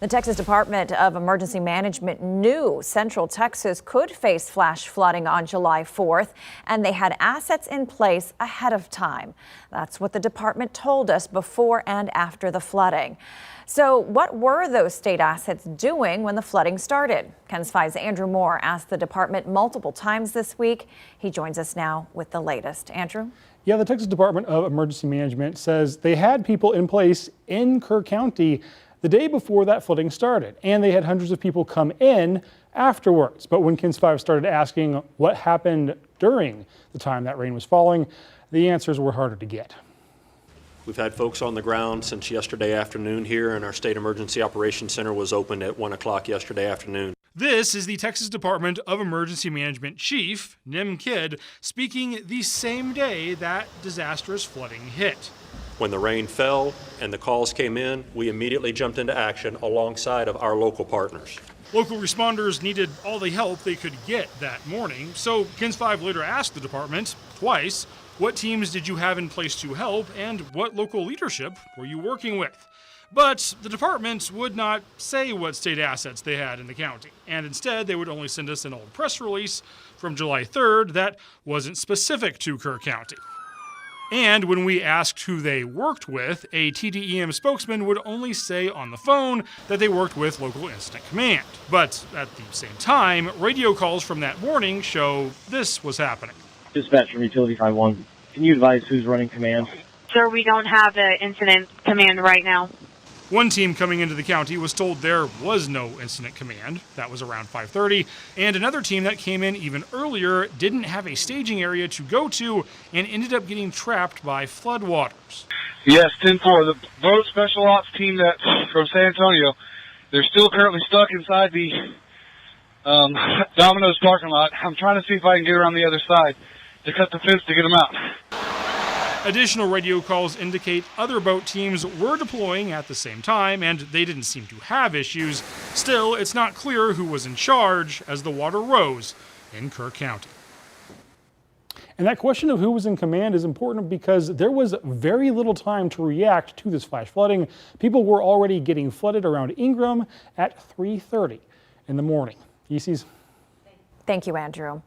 The Texas Department of Emergency Management knew Central Texas could face flash flooding on July 4th, and they had assets in place ahead of time. That's what the department told us before and after the flooding. So what were those state assets doing when the flooding started? KENS 5's Andrew Moore asked the department multiple times this week. He joins us now with the latest. Andrew? Yeah, the Texas Department of Emergency Management says they had people in place in Kerr County the day before that flooding started, and they had hundreds of people come in afterwards. But when KENS 5 started asking what happened during the time that rain was falling, the answers were harder to get. We've had folks on the ground since yesterday afternoon here, and our State Emergency Operations Center was opened at 1 o'clock yesterday afternoon. This is the Texas Department of Emergency Management Chief, Nim Kidd, speaking the same day that disastrous flooding hit. When the rain fell and the calls came in, we immediately jumped into action alongside of our local partners. Local responders needed all the help they could get that morning, so KENS 5 later asked the department twice, what teams did you have in place to help and what local leadership were you working with? But the department would not say what state assets they had in the county, and instead they would only send us an old press release from July 3rd that wasn't specific to Kerr County. And when we asked who they worked with, a TDEM spokesman would only say on the phone that they worked with local incident command. But at the same time, radio calls from that morning show this was happening. Dispatch from Utility 51. Can you advise who's running command? Sir, we don't have an incident command right now. One team coming into the county was told there was no incident command. That was around 5:30. And another team that came in even earlier didn't have a staging area to go to and ended up getting trapped by floodwaters. Yes, 10-4. The boat special ops team that's from San Antonio, they're still currently stuck inside the Domino's parking lot. I'm trying to see if I can get around the other side to cut the fence to get them out. Additional radio calls indicate other boat teams were deploying at the same time, and they didn't seem to have issues. Still, it's not clear who was in charge as the water rose in Kerr County. And that question of who was in command is important because there was very little time to react to this flash flooding. People were already getting flooded around Ingram at 3:30 in the morning. EC's. Thank you, Andrew.